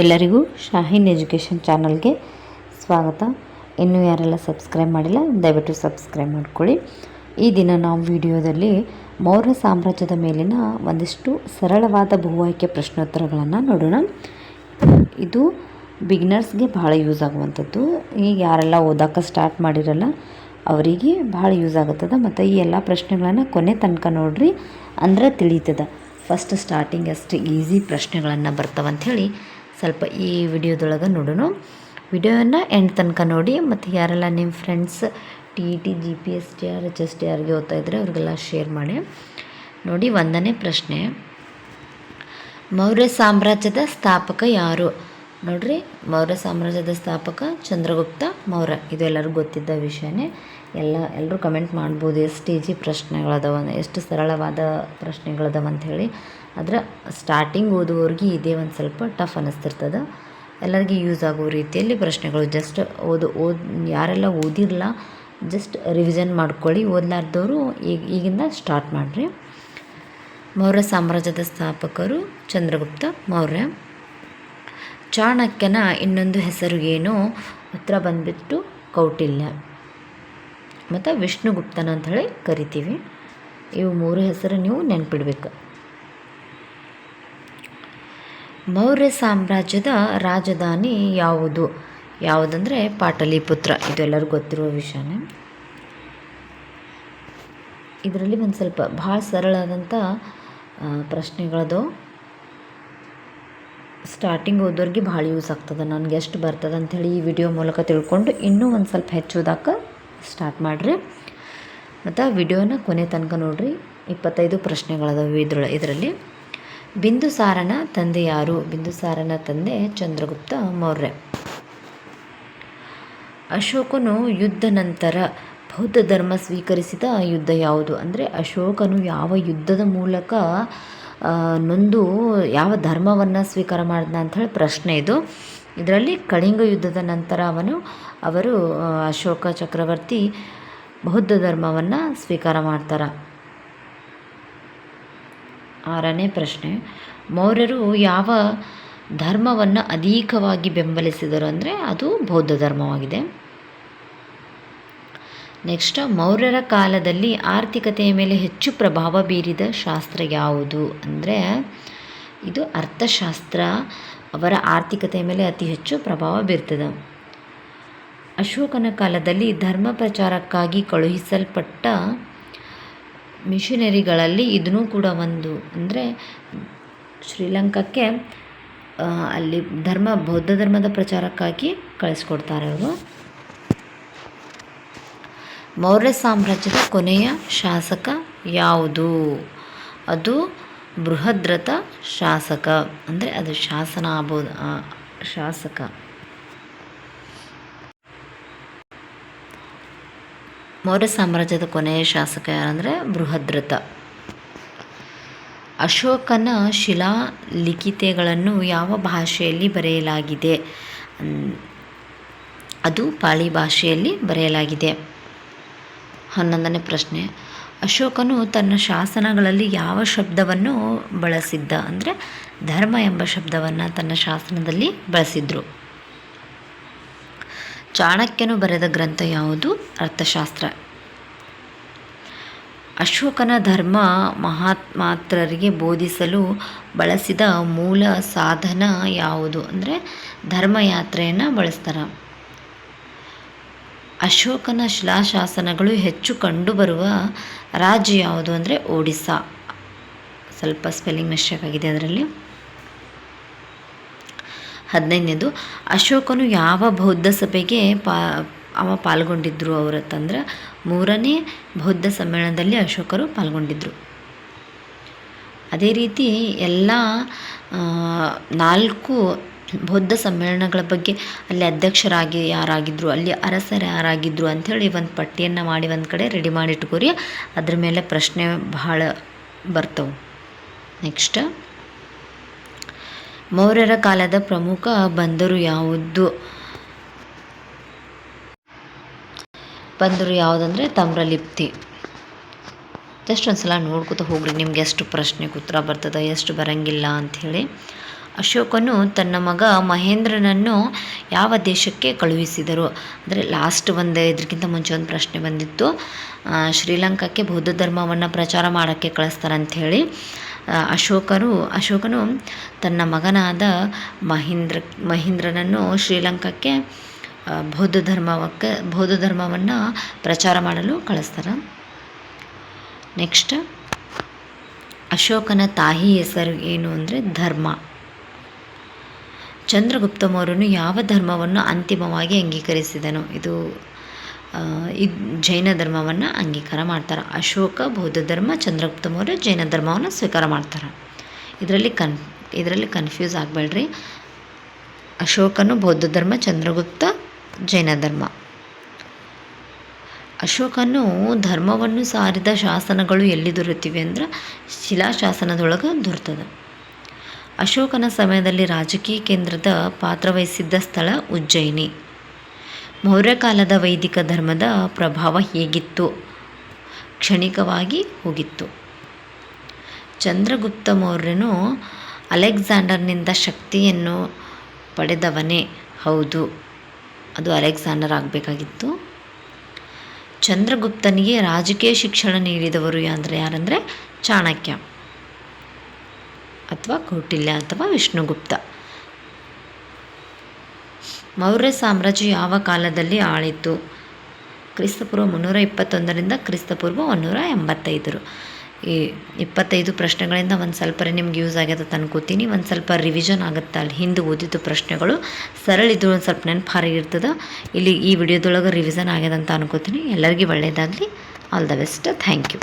ಎಲ್ಲರಿಗೂ ಶಾಹೀನ್ ಎಜುಕೇಷನ್ ಚಾನಲ್ಗೆ ಸ್ವಾಗತ. ಇನ್ನೂ ಯಾರೆಲ್ಲ ಸಬ್ಸ್ಕ್ರೈಬ್ ಮಾಡಿಲ್ಲ ದಯವಿಟ್ಟು ಸಬ್ಸ್ಕ್ರೈಬ್ ಮಾಡ್ಕೊಳ್ಳಿ. ಈ ದಿನ ನಾವು ವಿಡಿಯೋದಲ್ಲಿ ಮೌರ್ಯ ಸಾಮ್ರಾಜ್ಯದ ಮೇಲಿನ ಒಂದಿಷ್ಟು ಸರಳವಾದ ಬಹು ಆಯ್ಕೆ ಪ್ರಶ್ನೋತ್ತರಗಳನ್ನು ನೋಡೋಣ. ಇದು ಬಿಗಿನರ್ಸ್ಗೆ ಭಾಳ ಯೂಸ್ ಆಗುವಂಥದ್ದು. ಈಗ ಯಾರೆಲ್ಲ ಓದೋಕ್ಕೆ ಸ್ಟಾರ್ಟ್ ಮಾಡಿರಲ್ಲ ಅವರಿಗೆ ಭಾಳ ಯೂಸ್ ಆಗುತ್ತದೆ. ಮತ್ತು ಈ ಎಲ್ಲ ಪ್ರಶ್ನೆಗಳನ್ನು ಕೊನೆ ತನಕ ನೋಡ್ರಿ, ಅಂದ್ರೆ ತಿಳಿತದೆ. ಫಸ್ಟ್ ಸ್ಟಾರ್ಟಿಂಗ್ ಅಷ್ಟು ಈಸಿ ಪ್ರಶ್ನೆಗಳನ್ನು ಬರ್ತಾವಂಥೇಳಿ ಸ್ವಲ್ಪ ಈ ವಿಡಿಯೋದೊಳಗೆ ನೋಡೋಣ. ವಿಡಿಯೋವನ್ನು ಎಂಡ್ ತನಕ ನೋಡಿ. ಮತ್ತು ಯಾರೆಲ್ಲ ನಿಮ್ಮ ಫ್ರೆಂಡ್ಸ್ TET GPS TR HSTRಗೆ ಓದ್ತಾ ಇದ್ದರೆ ಅವ್ರಿಗೆಲ್ಲ ಶೇರ್ ಮಾಡಿ. ನೋಡಿ, 1ನೇ ಪ್ರಶ್ನೆ, ಮೌರ್ಯ ಸಾಮ್ರಾಜ್ಯದ ಸ್ಥಾಪಕ ಯಾರು? ನೋಡ್ರಿ, ಮೌರ್ಯ ಸಾಮ್ರಾಜ್ಯದ ಸ್ಥಾಪಕ ಚಂದ್ರಗುಪ್ತ ಮೌರ್ಯ. ಇದು ಎಲ್ಲರಿಗೂ ಗೊತ್ತಿದ್ದ ವಿಷಯನೇ. ಎಲ್ಲರೂ ಕಮೆಂಟ್ ಮಾಡ್ಬೋದು ಎಷ್ಟು ಈಜಿ ಪ್ರಶ್ನೆಗಳದಾವ, ಎಷ್ಟು ಸರಳವಾದ ಪ್ರಶ್ನೆಗಳದಾವ ಅಂಥೇಳಿ. ಆದರೆ ಸ್ಟಾರ್ಟಿಂಗ್ ಓದುವವ್ರಿಗೆ ಇದೇ ಒಂದು ಸ್ವಲ್ಪ ಟಫ್ ಅನ್ನಿಸ್ತಿರ್ತದೆ. ಎಲ್ಲರಿಗೂ ಯೂಸ್ ಆಗೋ ರೀತಿಯಲ್ಲಿ ಪ್ರಶ್ನೆಗಳು. ಜಸ್ಟ್ ಯಾರೆಲ್ಲ ಓದಿರಲ್ಲ ಜಸ್ಟ್ ರಿವಿಷನ್ ಮಾಡ್ಕೊಳ್ಳಿ. ಓದಲಾರ್ದವರು ಈಗಿಂದ ಸ್ಟಾರ್ಟ್ ಮಾಡಿರಿ. ಮೌರ್ಯ ಸಾಮ್ರಾಜ್ಯದ ಸ್ಥಾಪಕರು ಚಂದ್ರಗುಪ್ತ ಮೌರ್ಯ. ಚಾಣಕ್ಯನ ಇನ್ನೊಂದು ಹೆಸರು ಏನು? ಉತ್ತರ ಬಂದುಬಿಟ್ಟು ಕೌಟಿಲ್ಯ ಮತ್ತು ವಿಷ್ಣುಗುಪ್ತನ ಅಂತ ಹೇಳಿ ಕರಿತೀವಿ. ಇವು 3 ಹೆಸರು ನೀವು ನೆನ್ಪಿಡ್ಬೇಕು. ಮೌರ್ಯ ಸಾಮ್ರಾಜ್ಯದ ರಾಜಧಾನಿ ಯಾವುದಂದರೆ ಪಾಟಲಿಪುತ್ರ. ಇದೆಲ್ಲರಿಗೂ ಗೊತ್ತಿರುವ ವಿಷಯನೇ. ಇದರಲ್ಲಿ ಒಂದು ಸ್ವಲ್ಪ ಭಾಳ ಸರಳಾದಂಥ ಪ್ರಶ್ನೆಗಳದು. ಸ್ಟಾರ್ಟಿಂಗ್ ಓದೋರಿಗೆ ಭಾಳ ಯೂಸ್ ಆಗ್ತದೆ. ನನಗೆ ಎಷ್ಟು ಬರ್ತದೆ ಅಂಥೇಳಿ ಈ ವಿಡಿಯೋ ಮೂಲಕ ತಿಳ್ಕೊಂಡು ಇನ್ನೂ ಒಂದು ಸ್ವಲ್ಪ ಹೆಚ್ಚು ಓದೋಕ್ಕೆ ಸ್ಟಾರ್ಟ್ ಮಾಡಿರಿ. ಮತ್ತು ವಿಡಿಯೋನ ಕೊನೆ ತನಕ ನೋಡಿರಿ. 25 ಪ್ರಶ್ನೆಗಳದಾವೆ ಇದರಲ್ಲಿ. ಬಿಂದುಸಾರನ ತಂದೆ ಯಾರು? ಬಿಂದುಸಾರನ ತಂದೆ ಚಂದ್ರಗುಪ್ತ ಮೌರ್ಯ. ಅಶೋಕನು ಯುದ್ಧ ನಂತರ ಬೌದ್ಧ ಧರ್ಮ ಸ್ವೀಕರಿಸಿದ ಯುದ್ಧ ಯಾವುದು? ಅಂದರೆ ಅಶೋಕನು ಯಾವ ಯುದ್ಧದ ಮೂಲಕ ನೊಂದು ಯಾವ ಧರ್ಮವನ್ನು ಸ್ವೀಕಾರ ಮಾಡಿದ ಅಂಥೇಳಿ ಪ್ರಶ್ನೆ ಇದು. ಇದರಲ್ಲಿ ಕಳಿಂಗ ಯುದ್ಧದ ನಂತರ ಅವರು ಅಶೋಕ ಚಕ್ರವರ್ತಿ ಬೌದ್ಧ ಧರ್ಮವನ್ನು ಸ್ವೀಕಾರ ಮಾಡ್ತಾರೆ. 6ನೇ ಪ್ರಶ್ನೆ, ಮೌರ್ಯರು ಯಾವ ಧರ್ಮವನ್ನು ಅಧಿಕವಾಗಿ ಬೆಂಬಲಿಸಿದರು? ಅಂದರೆ ಅದು ಬೌದ್ಧ ಧರ್ಮವಾಗಿದೆ. ನೆಕ್ಸ್ಟ್, ಮೌರ್ಯರ ಕಾಲದಲ್ಲಿ ಆರ್ಥಿಕತೆಯ ಮೇಲೆ ಹೆಚ್ಚು ಪ್ರಭಾವ ಬೀರಿದ ಶಾಸ್ತ್ರ ಯಾವುದು? ಅಂದರೆ ಇದು ಅರ್ಥಶಾಸ್ತ್ರ ಅವರ ಆರ್ಥಿಕತೆಯ ಮೇಲೆ ಅತಿ ಹೆಚ್ಚು ಪ್ರಭಾವ ಬೀರ್ತದೆ. ಅಶೋಕನ ಕಾಲದಲ್ಲಿ ಧರ್ಮ ಪ್ರಚಾರಕ್ಕಾಗಿ ಕಳುಹಿಸಲ್ಪಟ್ಟ ಮಿಷನರಿಗಳಲ್ಲಿ ಇದನ್ನೂ ಕೂಡ ಒಂದು. ಅಂದರೆ ಶ್ರೀಲಂಕಾಕ್ಕೆ ಅಲ್ಲಿ ಬೌದ್ಧ ಧರ್ಮದ ಪ್ರಚಾರಕ್ಕಾಗಿ ಕಳಿಸ್ಕೊಡ್ತಾರೆ ಅವರು. ಮೌರ್ಯ ಸಾಮ್ರಾಜ್ಯದ ಕೊನೆಯ ಶಾಸಕ ಯಾವುದು? ಅದು ಬೃಹದ್ರಥ ಶಾಸಕ. ಅಂದರೆ ಅದು ಶಾಸನ ಆಗ್ಬೋದು, ಶಾಸಕ. ಮೌರ್ಯ ಸಾಮ್ರಾಜ್ಯದ ಕೊನೆಯ ಶಾಸಕ ಯಾರಂದರೆ ಬೃಹದ್ರಥ. ಅಶೋಕನ ಶಿಲಾಲಿಖಿತಗಳನ್ನು ಯಾವ ಭಾಷೆಯಲ್ಲಿ ಬರೆಯಲಾಗಿದೆ? ಅದು ಪಾಳಿ ಭಾಷೆಯಲ್ಲಿ ಬರೆಯಲಾಗಿದೆ. 11ನೇ ಪ್ರಶ್ನೆ, ಅಶೋಕನು ತನ್ನ ಶಾಸನಗಳಲ್ಲಿ ಯಾವ ಶಬ್ದವನ್ನು ಬಳಸಿದ್ದ? ಅಂದರೆ ಧರ್ಮ ಎಂಬ ಶಬ್ದವನ್ನು ತನ್ನ ಶಾಸನದಲ್ಲಿ ಬಳಸಿದ್ರು. ಚಾಣಕ್ಯನು ಬರೆದ ಗ್ರಂಥ ಯಾವುದು? ಅರ್ಥಶಾಸ್ತ್ರ. ಅಶೋಕನ ಧರ್ಮ ಮಹಾತ್ಮಾತ್ರರಿಗೆ ಬೋಧಿಸಲು ಬಳಸಿದ ಮೂಲ ಸಾಧನ ಯಾವುದು? ಅಂದರೆ ಧರ್ಮಯಾತ್ರೆಯನ್ನು ಬಳಸ್ತಾರೆ. ಅಶೋಕನ ಶಿಲಾಶಾಸನಗಳು ಹೆಚ್ಚು ಕಂಡುಬರುವ ರಾಜ್ಯ ಯಾವುದು? ಅಂದರೆ ಒಡಿಸ್ಸಾ. ಸ್ವಲ್ಪ ಸ್ಪೆಲ್ಲಿಂಗ್ ಮಿಸ್ಟೇಕ್ ಆಗಿದೆ ಅದರಲ್ಲಿ. 15ನೇದು, ಅಶೋಕನು ಯಾವ ಬೌದ್ಧ ಸಭೆಗೆ ಪಾಲ್ಗೊಂಡಿದ್ದರು? ಅವರತ್ತಂದ್ರೆ 3ನೇ ಬೌದ್ಧ ಸಮ್ಮೇಳನದಲ್ಲಿ ಅಶೋಕರು ಪಾಲ್ಗೊಂಡಿದ್ದರು. ಅದೇ ರೀತಿ ಎಲ್ಲ 4 ಬೌದ್ಧ ಸಮ್ಮೇಳನಗಳ ಬಗ್ಗೆ ಅಲ್ಲಿ ಅಧ್ಯಕ್ಷರಾಗಿ ಯಾರಾಗಿದ್ದರು, ಅಲ್ಲಿ ಅರಸರು ಯಾರಾಗಿದ್ದರು ಅಂಥೇಳಿ ಒಂದು ಪಟ್ಟಿಯನ್ನು ಮಾಡಿ ಒಂದು ಕಡೆ ರೆಡಿ ಮಾಡಿ ಇಟ್ಕೋರಿ. ಅದ್ರ ಮೇಲೆ ಪ್ರಶ್ನೆ ಬಹಳ ಬರ್ತವೆ. ನೆಕ್ಸ್ಟ್, ಮೌರ್ಯರ ಕಾಲದ ಪ್ರಮುಖ ಬಂದರು ಯಾವುದು? ಬಂದರು ಯಾವುದಂದರೆ ತಮ್ರಲಿಪ್ತಿ. ಜಸ್ಟ್ ಒಂದು ಸಲ ನೋಡ್ಕೊತ ಹೋಗ್ರಿ, ನಿಮ್ಗೆ ಎಷ್ಟು ಪ್ರಶ್ನೆಗೆ ಉತ್ತರ ಬರ್ತದೆ ಎಷ್ಟು ಬರೋಂಗಿಲ್ಲ ಅಂಥೇಳಿ. ಅಶೋಕನು ತನ್ನ ಮಗ ಮಹೇಂದ್ರನನ್ನು ಯಾವ ದೇಶಕ್ಕೆ ಕಳುಹಿಸಿದರು? ಅಂದರೆ ಲಾಸ್ಟ್ ಇದಕ್ಕಿಂತ ಮುಂಚೆ ಒಂದು ಪ್ರಶ್ನೆ ಬಂದಿತ್ತು, ಶ್ರೀಲಂಕಾಕ್ಕೆ ಬೌದ್ಧ ಧರ್ಮವನ್ನು ಪ್ರಚಾರ ಮಾಡೋಕ್ಕೆ ಕಳಿಸ್ತಾರಂಥೇಳಿ. ಅಶೋಕನು ತನ್ನ ಮಗನಾದ ಮಹೇಂದ್ರನನ್ನು ಶ್ರೀಲಂಕಾಕ್ಕೆ ಬೌದ್ಧ ಧರ್ಮವನ್ನು ಪ್ರಚಾರ ಮಾಡಲು ಕಳಿಸ್ತಾರೆ. ನೆಕ್ಸ್ಟ್, ಅಶೋಕನ ತಾಯಿ ಹೆಸರು ಏನು ಅಂದರೆ ಧರ್ಮ. ಚಂದ್ರಗುಪ್ತ ಮೌರ್ಯನು ಯಾವ ಧರ್ಮವನ್ನು ಅಂತಿಮವಾಗಿ ಅಂಗೀಕರಿಸಿದನು? ಇದು ಜೈನ ಧರ್ಮವನ್ನು ಅಂಗೀಕಾರ ಮಾಡ್ತಾರೆ. ಅಶೋಕ ಬೌದ್ಧ ಧರ್ಮ, ಚಂದ್ರಗುಪ್ತ ಮೌರ್ಯ ಜೈನ ಧರ್ಮವನ್ನು ಸ್ವೀಕಾರ ಮಾಡ್ತಾರೆ. ಇದರಲ್ಲಿ ಕನ್ಫ್ಯೂಸ್ ಆಗಬೇಡ್ರಿ. ಅಶೋಕನು ಬೌದ್ಧ ಧರ್ಮ, ಚಂದ್ರಗುಪ್ತ ಜೈನ ಧರ್ಮ. ಅಶೋಕನು ಧರ್ಮವನ್ನು ಸಾರಿದ ಶಾಸನಗಳು ಎಲ್ಲಿ ದೊರೆತಿವೆ ಅಂದ್ರೆ ಶಿಲಾಶಾಸನದೊಳಗೆ ದೊರೆತದೆ. ಅಶೋಕನ ಸಮಯದಲ್ಲಿ ರಾಜಕೀಯ ಕೇಂದ್ರದ ಪಾತ್ರವಹಿಸಿದ್ದ ಸ್ಥಳ ಉಜ್ಜಯಿನಿ. ಮೌರ್ಯ ಕಾಲದ ವೈದಿಕ ಧರ್ಮದ ಪ್ರಭಾವ ಹೇಗಿತ್ತು? ಕ್ಷಣಿಕವಾಗಿ ಹೋಗಿತ್ತು. ಚಂದ್ರಗುಪ್ತ ಮೌರ್ಯನು ಅಲೆಕ್ಸಾಂಡರ್ನಿಂದ ಶಕ್ತಿಯನ್ನು ಪಡೆದವನೇ? ಹೌದು, ಅದು ಅಲೆಕ್ಸಾಂಡರ್ ಆಗಬೇಕಾಗಿತ್ತು. ಚಂದ್ರಗುಪ್ತನಿಗೆ ರಾಜಕೀಯ ಶಿಕ್ಷಣ ನೀಡಿದವರು ಯಾರಂದರೆ ಚಾಣಕ್ಯ ಅಥವಾ ಕೌಟಿಲ್ಯ ಅಥವಾ ವಿಷ್ಣುಗುಪ್ತ. ಮೌರ್ಯ ಸಾಮ್ರಾಜ್ಯ ಯಾವ ಕಾಲದಲ್ಲಿ ಆಳಿತು? ಕ್ರಿಸ್ತಪೂರ್ವ 321 ಕ್ರಿಸ್ತಪೂರ್ವ 185. ಈ 25 ಪ್ರಶ್ನೆಗಳಿಂದ ಒಂದು ಸ್ವಲ್ಪ ನಿಮ್ಗೆ ಯೂಸ್ ಆಗ್ಯದ ಅನ್ಕೋತೀನಿ. ಒಂದು ಸ್ವಲ್ಪ ರಿವಿಷನ್ ಆಗುತ್ತೆ. ಅಲ್ಲಿ ಹಿಂದೆ ಓದಿದ್ದು ಪ್ರಶ್ನೆಗಳು ಸರಳ ಇದ್ದು ಒಂದು ಸ್ವಲ್ಪ ನೆನಪು ಇಲ್ಲಿ ಈ ವಿಡಿಯೋದೊಳಗೆ ರಿವಿಷನ್ ಆಗ್ಯದ ಅಂತ ಅನ್ಕೋತೀನಿ. ಎಲ್ಲರಿಗೂ ಒಳ್ಳೆಯದಾಗಲಿ. All the best. Thank you.